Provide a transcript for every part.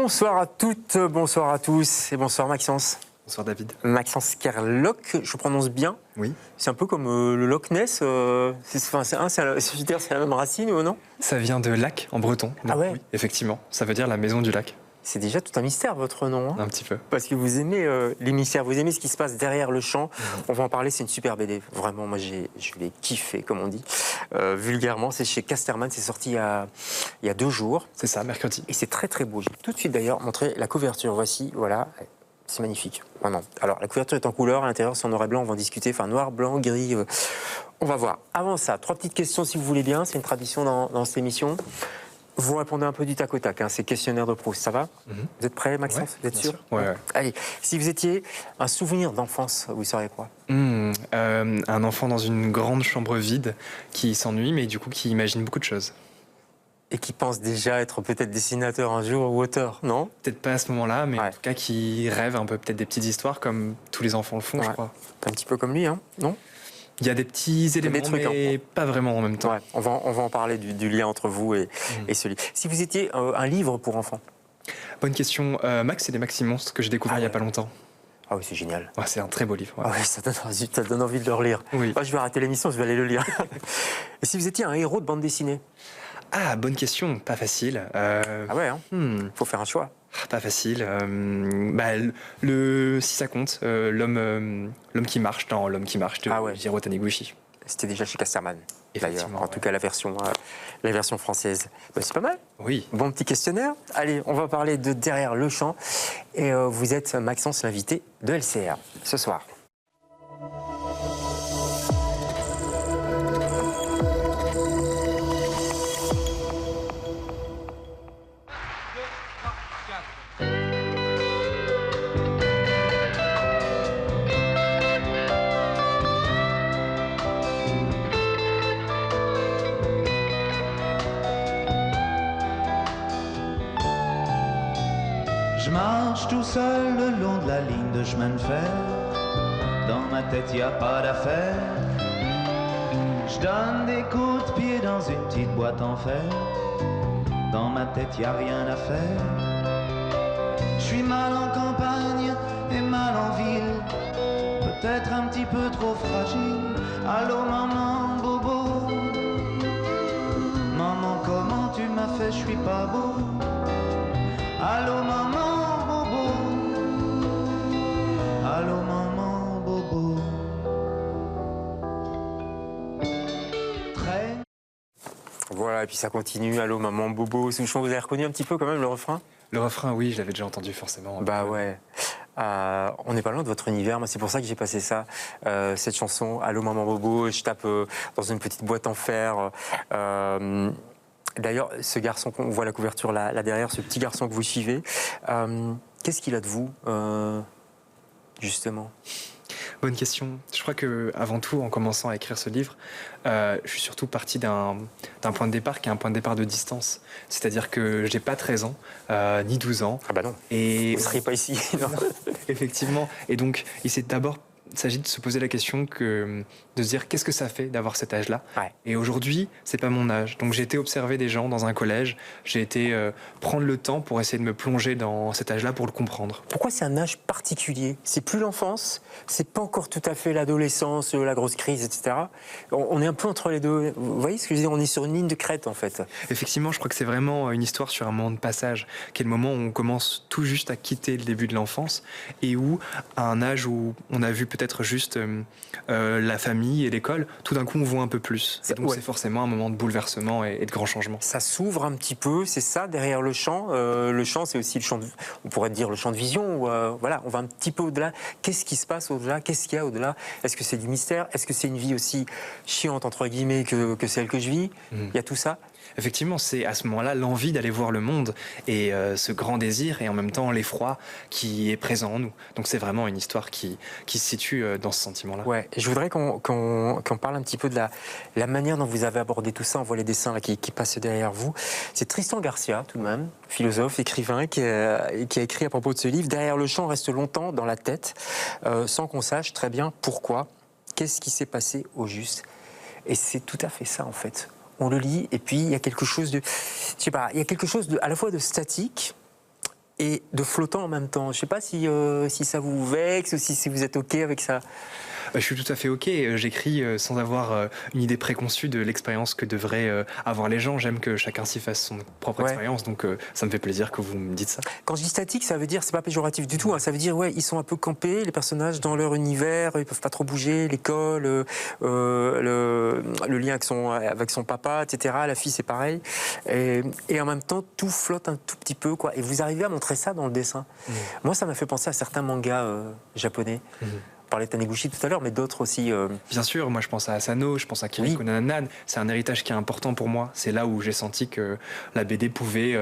Bonsoir à toutes, bonsoir à tous et bonsoir Maxence. Bonsoir David. Maxence Kerlock, je prononce bien. Oui. C'est un peu comme le Loch Ness, c'est la même racine ou non? Ça vient de lac en breton. Donc, Ah ouais. Oui, effectivement, ça veut dire la maison du lac. C'est déjà tout un mystère votre nom. Hein, un petit peu. parce que vous aimez les mystères, vous aimez ce qui se passe derrière le champ. On va en parler, c'est une super BD. Vraiment, moi je l'ai kiffé, comme on dit. Vulgairement, c'est chez Casterman, c'est sorti il y a 2 jours. C'est ça, mercredi. Et c'est très très beau. J'ai tout de suite d'ailleurs montré la couverture. Voici, voilà. C'est magnifique, vraiment. Alors, la couverture est en couleur, à l'intérieur, c'est en noir et blanc, on va en discuter. Enfin, noir, blanc, gris, on va voir. Avant ça, 3 petites questions, si vous voulez bien. C'est une tradition dans cette émission. Vous répondez un peu du tac au tac, hein. C'est questionnaire de Proust, ça va? Vous êtes prêts, Maxence? Ouais, vous êtes sûr? Ouais. Allez, si vous étiez un souvenir d'enfance, vous sauriez quoi? Un enfant dans une grande chambre vide qui s'ennuie, mais du coup qui imagine beaucoup de choses. Et qui pense déjà être peut-être dessinateur un jour ou auteur, non? Peut-être pas à ce moment-là, mais Ouais. en tout cas qui rêve un peu peut-être des petites histoires comme tous les enfants le font, je crois. Un petit peu comme lui, hein, non? Il y a des petits éléments, des trucs, mais pas vraiment en même temps. Ouais, on va en parler du lien entre vous et celui. Si vous étiez un livre pour enfants? Bonne question. Max et les Maximonstres que j'ai découvert il n'y a pas longtemps. Ah oui, c'est génial. Ouais, c'est un très beau livre. Ouais. Ah oui, ça donne envie de le relire. Oui. Moi, je vais arrêter l'émission, je vais aller le lire. Et si vous étiez un héros de bande dessinée? Ah, bonne question, pas facile. Ah ouais, hein. Faut faire un choix. Pas facile. Si ça compte, l'homme qui marche dans L'homme qui marche de Jiro Taniguchi. C'était déjà chez Casterman, d'ailleurs. Effectivement, En tout cas, la version française. Bah, c'est pas mal. Oui. Bon petit questionnaire. Allez, on va parler de Derrière le champ. Et vous êtes Maxence, l'invité de LCR, ce soir. Je marche tout seul le long de la ligne de chemin de fer. Dans ma tête y a pas d'affaire. Je donne des coups de pied dans une petite boîte en fer. Dans ma tête y a rien à faire. Je suis mal en campagne et mal en ville. Peut-être un petit peu trop fragile. Allô maman bobo. Maman comment tu m'as fait, je suis pas beau. Allô maman bobo. Allô maman bobo. Voilà, et puis ça continue. Allô maman bobo. Je vous avez reconnu un petit peu quand même le refrain? Le refrain, oui, je l'avais déjà entendu forcément. Bah ouais. On n'est pas loin de votre univers, moi c'est pour ça que j'ai passé ça, cette chanson, Allô maman bobo, je tape dans une petite boîte en fer. D'ailleurs, ce garçon, on voit la couverture là derrière, ce petit garçon que vous suivez, qu'est-ce qu'il a de vous, justement? Bonne question. Je crois que avant tout, en commençant à écrire ce livre, je suis surtout parti d'un point de départ qui est un point de départ de distance. C'est-à-dire que j'ai pas 13 ans, ni 12 ans. Ah bah non, et vous ne seriez pas ici. Non. Effectivement. Et donc, il s'agit de se poser la question de se dire qu'est-ce que ça fait d'avoir cet âge-là. Ouais. Et aujourd'hui, c'est pas mon âge. Donc j'ai été observer des gens dans un collège, j'ai été prendre le temps pour essayer de me plonger dans cet âge-là pour le comprendre. Pourquoi c'est un âge particulier? C'est plus l'enfance, c'est pas encore tout à fait l'adolescence, la grosse crise, etc. On est un peu entre les deux. Vous voyez ce que je veux dire? On est sur une ligne de crête, en fait. Effectivement, je crois que c'est vraiment une histoire sur un moment de passage, qui est le moment où on commence tout juste à quitter le début de l'enfance et où, à un âge où on a vu peut-être juste la famille et l'école, tout d'un coup on voit un peu plus. Et donc c'est forcément un moment de bouleversement et de grands changements. Ça s'ouvre un petit peu, c'est ça, derrière le champ. Le champ, c'est aussi le champ, on pourrait dire le champ de vision. Où, voilà, on va un petit peu au-delà. Qu'est-ce qui se passe au-delà? Qu'est-ce qu'il y a au-delà? Est-ce que c'est du mystère? Est-ce que c'est une vie aussi chiante, entre guillemets, que celle que je vis? Il y a tout ça? Effectivement, c'est à ce moment-là l'envie d'aller voir le monde et ce grand désir et en même temps l'effroi qui est présent en nous. Donc c'est vraiment une histoire qui se situe dans ce sentiment-là. Ouais, et je voudrais qu'on parle un petit peu de la manière dont vous avez abordé tout ça. On voit les dessins là, qui passent derrière vous. C'est Tristan Garcia, tout de même, philosophe, écrivain, qui a écrit à propos de ce livre. Derrière le champ reste longtemps dans la tête, sans qu'on sache très bien pourquoi, qu'est-ce qui s'est passé au juste. Et c'est tout à fait ça, en fait. On le lit, et puis il y a quelque chose de, je sais pas, il y a quelque chose à la fois de statique et de flottant en même temps. Je ne sais pas si ça vous vexe ou si vous êtes OK avec ça. Je suis tout à fait OK. J'écris sans avoir une idée préconçue de l'expérience que devraient avoir les gens. J'aime que chacun s'y fasse son propre expérience, donc ça me fait plaisir que vous me dites ça. Quand je dis statique, ça veut dire, c'est pas péjoratif du tout, hein, ça veut dire, ils sont un peu campés, les personnages dans leur univers, ils peuvent pas trop bouger, l'école, le lien avec son papa, etc. La fille, c'est pareil. Et en même temps, tout flotte un tout petit peu, quoi. Et vous arrivez à montrer ça dans le dessin. Moi, ça m'a fait penser à certains mangas japonais. On parlait de Taniguchi tout à l'heure, mais d'autres aussi. Bien sûr, moi je pense à Asano, je pense à Kiriko Nananan. C'est un héritage qui est important pour moi. C'est là où j'ai senti que la BD pouvait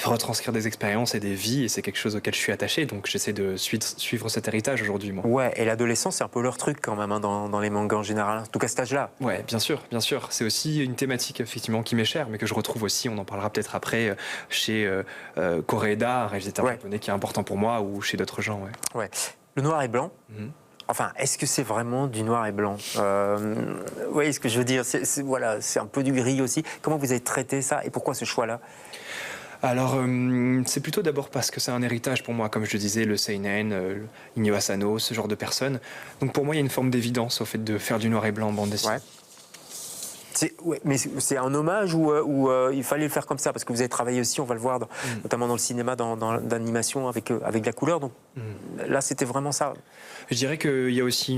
retranscrire des expériences et des vies, et c'est quelque chose auquel je suis attaché. Donc j'essaie de suivre cet héritage aujourd'hui, moi. Ouais, et l'adolescence, c'est un peu leur truc quand même, hein, dans les mangas en général. En tout cas, cet âge-là. Ouais, bien sûr, bien sûr. C'est aussi une thématique effectivement qui m'est chère, mais que je retrouve aussi, on en parlera peut-être après, chez Koreeda, un réalisateur japonais qui est important pour moi, ou chez d'autres gens. Ouais. Le noir et blanc. Enfin, est-ce que c'est vraiment du noir et blanc? Vous voyez ce que je veux dire? C'est un peu du gris aussi. Comment vous avez traité ça et pourquoi ce choix-là? Alors, c'est plutôt d'abord parce que c'est un héritage pour moi, comme je le disais, le seinen, Inyo Asano, ce genre de personnes. Donc pour moi, il y a une forme d'évidence au fait de faire du noir et blanc en bande dessinée. Mais c'est un hommage ou il fallait le faire comme ça parce que vous avez travaillé aussi, on va le voir, notamment dans le cinéma, dans l'animation avec la couleur. Donc là, c'était vraiment ça. Je dirais qu'il y a aussi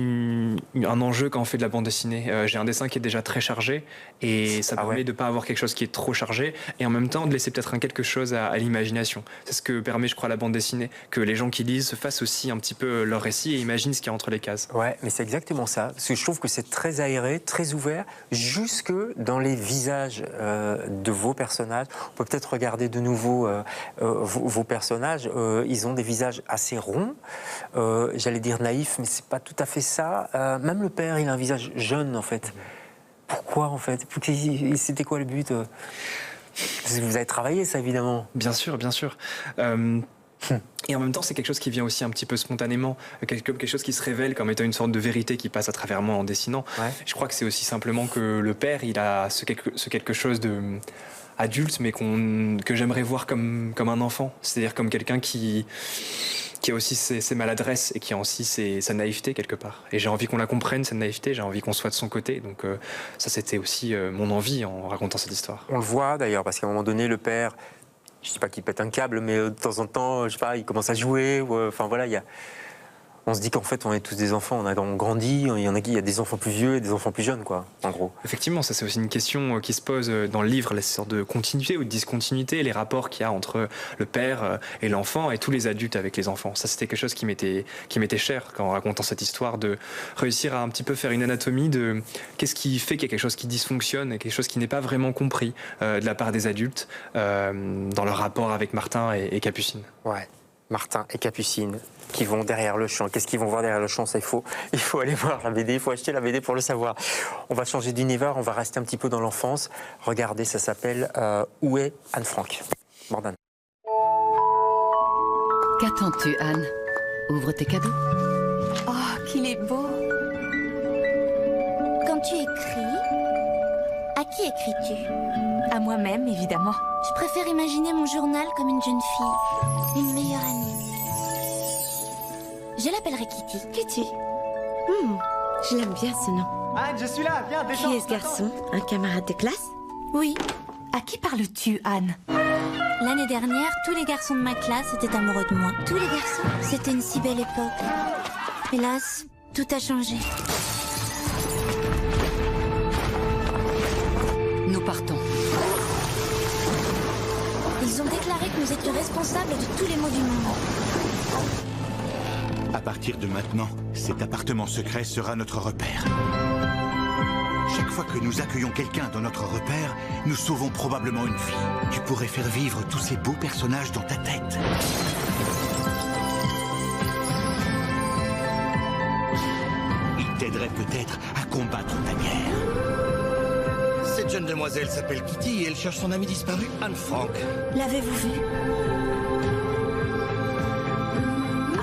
un enjeu quand on fait de la bande dessinée. J'ai un dessin qui est déjà très chargé et ça permet de ne pas avoir quelque chose qui est trop chargé et en même temps de laisser peut-être quelque chose à l'imagination. C'est ce que permet, je crois, la bande dessinée, que les gens qui lisent se fassent aussi un petit peu leur récit et imaginent ce qu'il y a entre les cases. Ouais, mais c'est exactement ça. Parce que je trouve que c'est très aéré, très ouvert, jusque dans les visages de vos personnages. On peut peut-être regarder de nouveau vos personnages. Ils ont des visages assez ronds, j'allais dire naïfs, mais c'est pas tout à fait ça. Même le père, il a un visage jeune en fait. Pourquoi en fait? C'était quoi le but? Vous avez travaillé ça évidemment. Bien sûr, bien sûr. Et en même temps, c'est quelque chose qui vient aussi un petit peu spontanément, quelque chose qui se révèle comme étant une sorte de vérité qui passe à travers moi en dessinant. Je crois que c'est aussi simplement que le père, il a ce quelque chose de adulte, mais que j'aimerais voir comme un enfant. C'est-à-dire comme quelqu'un qui a aussi ses maladresses et qui a aussi sa naïveté quelque part. Et j'ai envie qu'on la comprenne, cette naïveté, j'ai envie qu'on soit de son côté. Donc ça, c'était aussi mon envie en racontant cette histoire. On le voit d'ailleurs, parce qu'à un moment donné, le père, je ne dis pas qu'il pète un câble, mais de temps en temps, je sais pas, il commence à jouer. Enfin voilà, on se dit qu'en fait, on est tous des enfants, on grandit, il y a des enfants plus vieux et des enfants plus jeunes, quoi, en gros. Effectivement, ça c'est aussi une question qui se pose dans le livre, la sorte de continuité ou de discontinuité, les rapports qu'il y a entre le père et l'enfant et tous les adultes avec les enfants. Ça, c'était quelque chose qui m'était cher en racontant cette histoire, de réussir à un petit peu faire une anatomie de qu'est-ce qui fait qu'il y a quelque chose qui dysfonctionne et quelque chose qui n'est pas vraiment compris de la part des adultes dans leur rapport avec Martin et Capucine. Ouais. Martin et Capucine qui vont derrière le champ. Qu'est-ce qu'ils vont voir derrière le champ? Ça, il faut aller voir la BD, il faut acheter la BD pour le savoir. On va changer d'univers, on va rester un petit peu dans l'enfance. Regardez, ça s'appelle Où est Anne Frank? Morgane. Qu'attends-tu, Anne? Ouvre tes cadeaux. Oh, qu'il est beau! Quand tu écris, à qui écris-tu? À moi-même, évidemment. Je préfère imaginer mon journal comme une jeune fille, une meilleure amie. Je l'appellerai Kitty. Kitty. Je l'aime bien ce nom. Anne, je suis là, viens, descends. Qui est ce garçon? Un camarade de classe? Oui. À qui parles-tu, Anne? L'année dernière, tous les garçons de ma classe étaient amoureux de moi. Tous les garçons? C'était une si belle époque. Hélas, tout a changé. Nous partons. Ils ont déclaré que nous étions responsables de tous les maux du monde. À partir de maintenant, cet appartement secret sera notre repère. Chaque fois que nous accueillons quelqu'un dans notre repère, nous sauvons probablement une vie. Tu pourrais faire vivre tous ces beaux personnages dans ta tête. Ils t'aideraient peut-être à combattre ta guerre. Cette jeune demoiselle s'appelle Kitty et elle cherche son amie disparue, Anne Frank. L'avez-vous vu?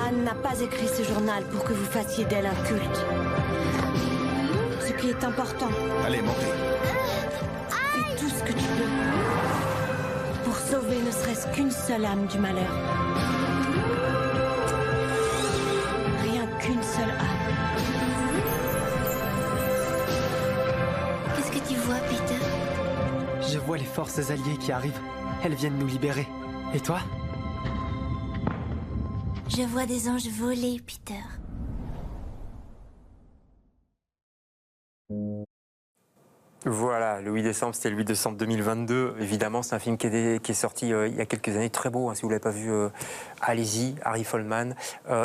Anne n'a pas écrit ce journal pour que vous fassiez d'elle un culte. Ce qui est important. Allez, montez. Fais tout ce que tu peux pour sauver ne serait-ce qu'une seule âme du malheur. qu'une seule âme. Qu'est-ce que tu vois, Peter? Je vois les forces alliées qui arrivent. Elles viennent nous libérer. Et toi? Je vois des anges voler, Peter. Voilà, le 8 décembre, c'était le 8 décembre 2022. Évidemment, c'est un film qui est sorti il y a quelques années, très beau. Hein, si vous ne l'avez pas vu, allez-y, Harry Folman.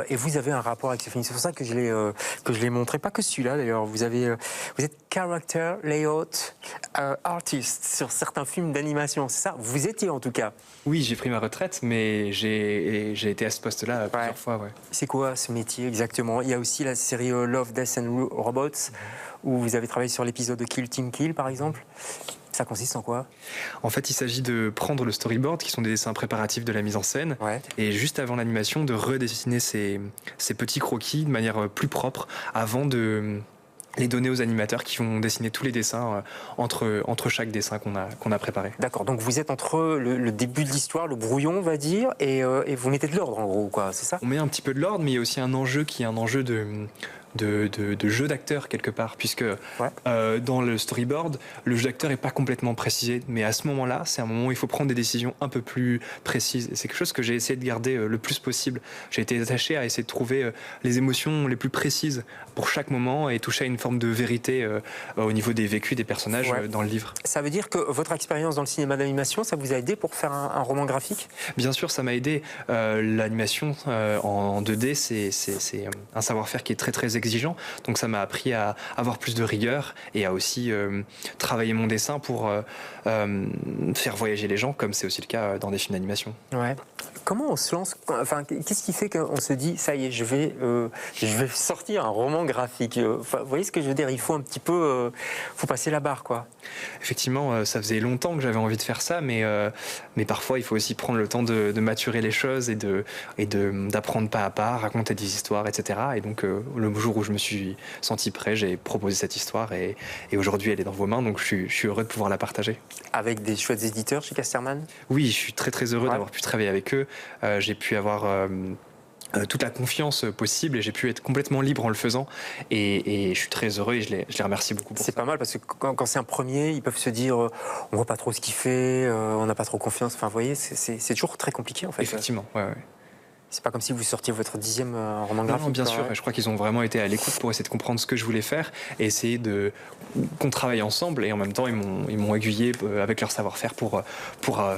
Et vous avez un rapport avec ce film. C'est pour ça que je l'ai montré. Pas que celui-là, d'ailleurs. Vous êtes character layout artist sur certains films d'animation. C'est ça? Vous étiez en tout cas. Oui, j'ai pris ma retraite, mais j'ai été à ce poste-là plusieurs fois. Ouais. C'est quoi ce métier exactement? Il y a aussi la série Love, Death and Robots, où vous avez travaillé sur l'épisode de Kill Team Kill, par exemple. Ça consiste en quoi? En fait, il s'agit de prendre le storyboard, qui sont des dessins préparatifs de la mise en scène, et juste avant l'animation, de redessiner ces petits croquis de manière plus propre, avant de les donner aux animateurs qui vont dessiner tous les dessins entre chaque dessin qu'on a préparé. D'accord, donc vous êtes entre le début de l'histoire, le brouillon, on va dire, et vous mettez de l'ordre, en gros, quoi, c'est ça? On met un petit peu de l'ordre, mais il y a aussi un enjeu qui est un enjeu de jeu d'acteur quelque part, puisque dans le storyboard, le jeu d'acteur n'est pas complètement précisé, mais à ce moment-là, c'est un moment où il faut prendre des décisions un peu plus précises. Et c'est quelque chose que j'ai essayé de garder le plus possible. J'ai été attaché à essayer de trouver les émotions les plus précises pour chaque moment et toucher à une forme de vérité au niveau des vécus des personnages dans le livre. Ça veut dire que votre expérience dans le cinéma d'animation, ça vous a aidé pour faire un roman graphique? Bien sûr, ça m'a aidé. L'animation en 2D, c'est un savoir-faire qui est très très exigeant, donc ça m'a appris à avoir plus de rigueur et à aussi travailler mon dessin pour faire voyager les gens, comme c'est aussi le cas dans des films d'animation. Ouais. Comment on se lance? Enfin, qu'est-ce qui fait qu'on se dit ça y est, je vais sortir un roman graphique? Enfin, vous voyez ce que je veux dire? Il faut un petit peu, faut passer la barre, quoi. Effectivement, ça faisait longtemps que j'avais envie de faire ça, mais parfois il faut aussi prendre le temps de maturer les choses et d'apprendre pas à pas, raconter des histoires, etc. Et donc le jour où je me suis senti prêt, j'ai proposé cette histoire et aujourd'hui elle est dans vos mains, donc je suis heureux de pouvoir la partager. Avec des chouettes éditeurs chez Casterman? Oui, je suis très très heureux d'avoir pu travailler avec eux. J'ai pu avoir toute la confiance possible et j'ai pu être complètement libre en le faisant et je suis très heureux et je les remercie beaucoup pour ça. C'est pas mal parce que quand c'est un premier, ils peuvent se dire on voit pas trop ce qu'il fait, on n'a pas trop confiance. Enfin, vous voyez, c'est toujours très compliqué en fait. Effectivement, ouais. C'est pas comme si vous sortiez votre 10e roman graphique. Non, bien sûr. Je crois qu'ils ont vraiment été à l'écoute pour essayer de comprendre ce que je voulais faire et essayer qu'on travaille ensemble. Et en même temps, ils m'ont aiguillé avec leur savoir-faire pour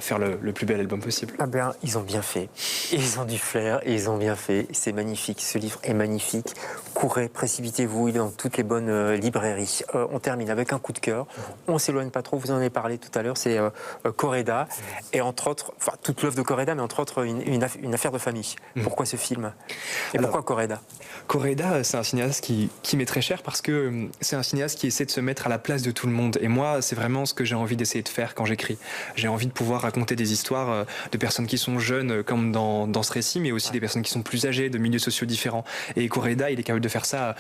faire le plus bel album possible. Ah ben, ils ont bien fait. Ils ont du flair et ils ont bien fait. C'est magnifique. Ce livre est magnifique. Courez, précipitez-vous. Il est dans toutes les bonnes librairies. On termine avec un coup de cœur. On s'éloigne pas trop. Vous en avez parlé tout à l'heure. C'est Correda. Et entre autres, enfin, toute l'œuvre de Correda, mais entre autres, une affaire de famille. Pourquoi ce film? Et pourquoi Correda? Correda, c'est un cinéaste qui m'est très cher parce que c'est un cinéaste qui essaie de se mettre à la place de tout le monde. Et moi, c'est vraiment ce que j'ai envie d'essayer de faire quand j'écris. J'ai envie de pouvoir raconter des histoires de personnes qui sont jeunes, comme dans ce récit, mais aussi des personnes qui sont plus âgées, de milieux sociaux différents. Et Correda, il est capable de faire ça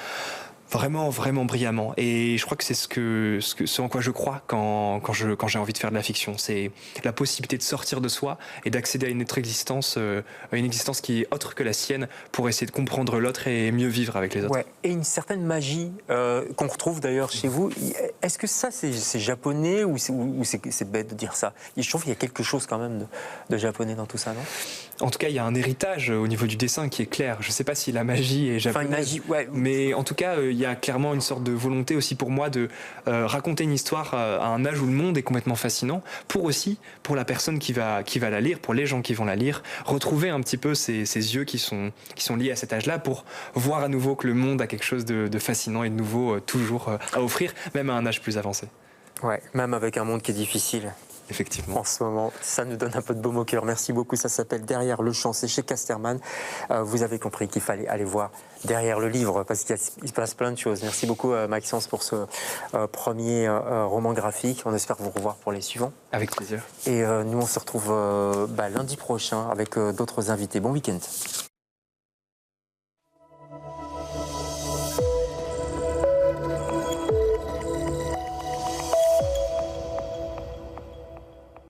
vraiment, vraiment brillamment. Et je crois que c'est ce en quoi je crois quand j'ai envie de faire de la fiction. C'est la possibilité de sortir de soi et d'accéder à une autre existence, une existence qui est autre que la sienne, pour essayer de comprendre l'autre et mieux vivre avec les autres. Ouais. Et une certaine magie qu'on retrouve d'ailleurs chez vous. Est-ce que ça, c'est japonais ou c'est bête de dire ça? Je trouve qu'il y a quelque chose quand même de japonais dans tout ça, non? En tout cas, il y a un héritage au niveau du dessin qui est clair. Je ne sais pas si la magie est japonaise, magie, ouais. Mais en tout cas, il y a clairement une sorte de volonté aussi pour moi de raconter une histoire à un âge où le monde est complètement fascinant, pour la personne qui va la lire, pour les gens qui vont la lire, retrouver un petit peu ces yeux qui sont liés à cet âge-là, pour voir à nouveau que le monde a quelque chose de fascinant et de nouveau toujours à offrir, même à un âge plus avancé. Ouais, même avec un monde qui est difficile. Effectivement. En ce moment, ça nous donne un peu de baume au cœur. Merci beaucoup. Ça s'appelle Derrière le champ. C'est chez Casterman. Vous avez compris qu'il fallait aller voir derrière le livre parce qu'il se passe plein de choses. Merci beaucoup, Maxence, pour ce premier roman graphique. On espère vous revoir pour les suivants. Avec plaisir. Et nous, on se retrouve lundi prochain avec d'autres invités. Bon week-end.